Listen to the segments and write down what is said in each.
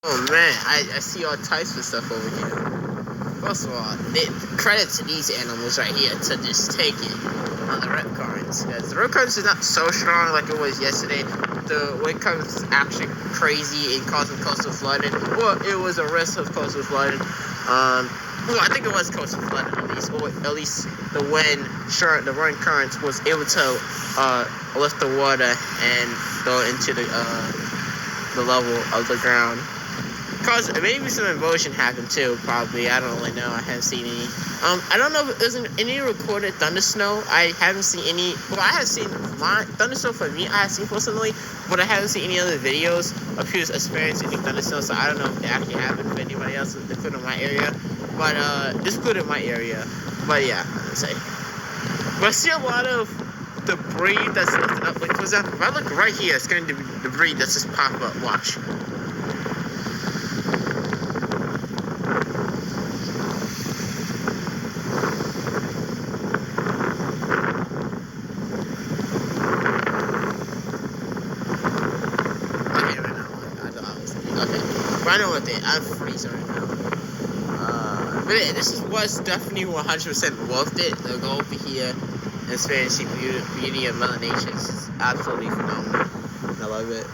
Oh man, I see all types of stuff over here. First of all, credit to these animals right here to just take it on the rip currents. Because the rip currents is not so strong like it was yesterday. The wind currents is actually crazy and causing coastal flooding. Well, it was a risk of coastal flooding. Well, I think it was coastal flooding at least. Or at least the wind currents was able to lift the water and go into the level of the ground. Cause maybe some erosion happened too, probably. I don't really know. I haven't seen any. I don't know if there's any recorded thunder snow. I haven't seen any. Well, I have seen my thunder snow for me. I have seen personally, but I haven't seen any other videos of people experiencing thunder snow. So I don't know if it actually happened for anybody else, including in my area. But this included my area. But yeah, I'd say. But I see a lot of debris that's lifted up. Like for example, if I look right here, it's going to be debris that's just popped up. Watch. I know what I'm freezing right now. But yeah, this was definitely 100% worth it to go over here and experiencing beauty of Mother Nature. It's absolutely phenomenal. I love it.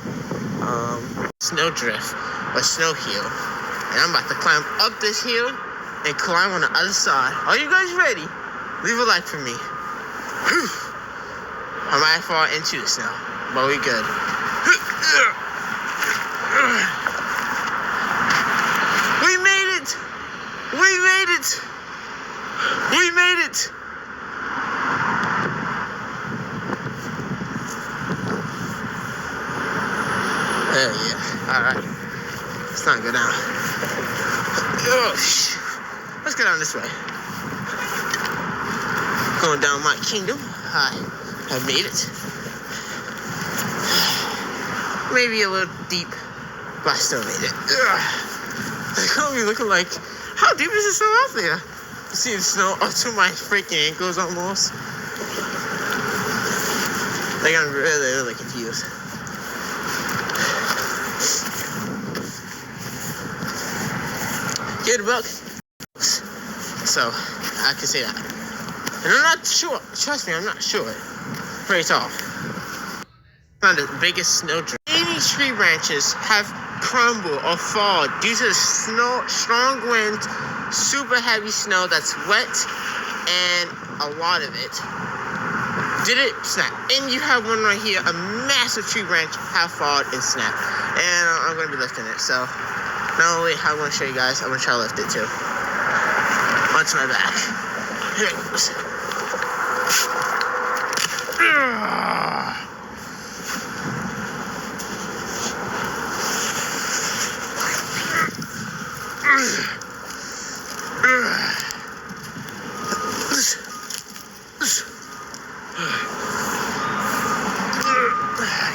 Snow drift or snow hill. And I'm about to climb up this hill and climb on the other side. Are you guys ready? Leave a like for me. Whew. I might fall into the snow, but we good. We made it! Hell yeah. Alright. Let's not go down. Oh, let's go down this way. Going down my kingdom. I have made it. Maybe a little deep, but I still made it. It's gonna be looking like, how deep is the snow out there? You see the snow up to my freaking ankles almost. Like I'm really confused. Get a book. So I can say that. And I'm not sure. Trust me, I'm not sure. Very tall. Not the biggest snow drift. Any tree branches have crumbled or fall due to the strong wind, super heavy snow that's wet, and a lot of it did it snap. And you have one right here, a massive tree branch have fallen and snapped. And I'm going to be lifting it. So not only I'm going to show you guys, I'm going to try to lift it too. Onto my back. Here it goes.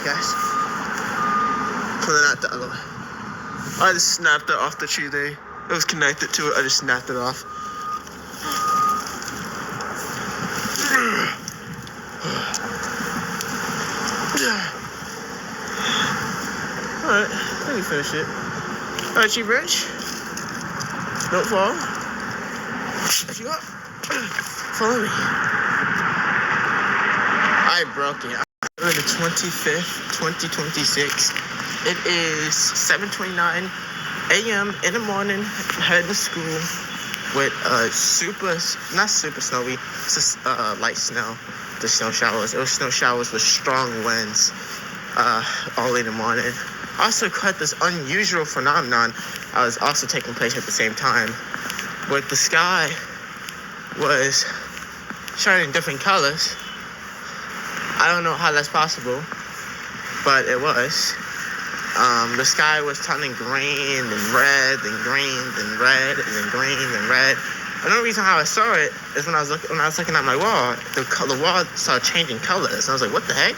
Guys, pulling out the other one. I just snapped it off the tree there. It was connected to it. I just snapped it off. Alright, let me finish it. Alright, tree branch. Don't fall. If you up, follow me. I broke it. On the 25th, 2026. It is 7:29 a.m. in the morning. Heading to school with not super snowy, just light snow. The snow showers. It was snow showers with strong winds all in the morning. Also caught this unusual phenomenon. I was also taking place at the same time, where the sky was shining different colors. I don't know how that's possible, but it was. The sky was turning green and red and green and red and then green and red. And the only reason how I saw it is when I was looking at my wall, the wall started changing colors. And I was like, what the heck?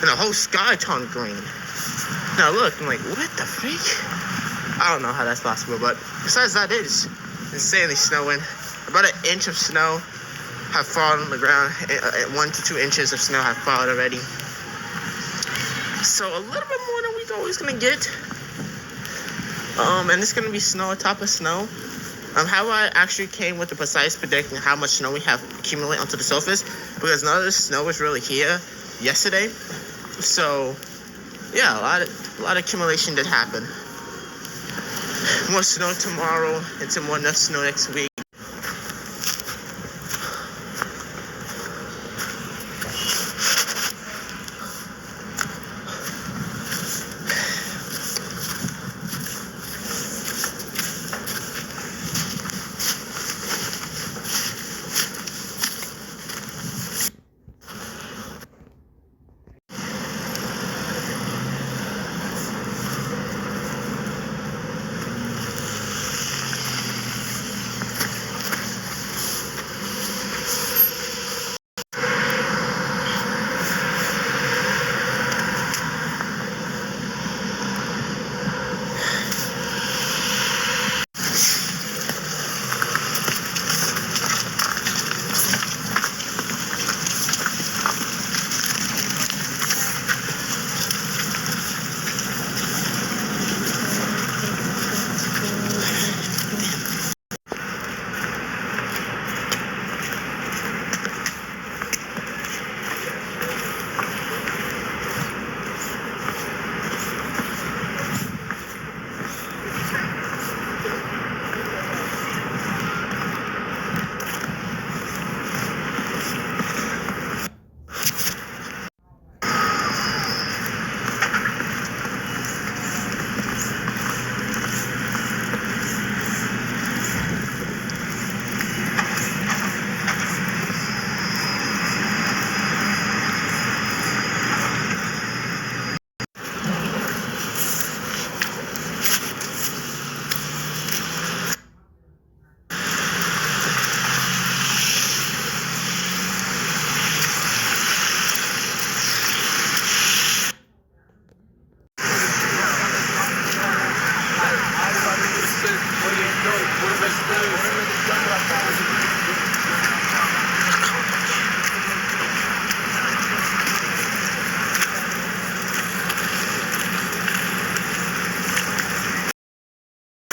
And the whole sky turned green. Now look, I'm like, what the freak? I don't know how that's possible, but besides that, it is insanely snowing. About an inch of snow have fallen on the ground. 1 to 2 inches of snow have fallen already. So a little bit more than we're always gonna get. And it's gonna be snow on top of snow. How I actually came with the precise predicting how much snow we have accumulate onto the surface, because none of the snow was really here yesterday. So yeah, a lot of accumulation did happen. More snow tomorrow, and some more snow next week.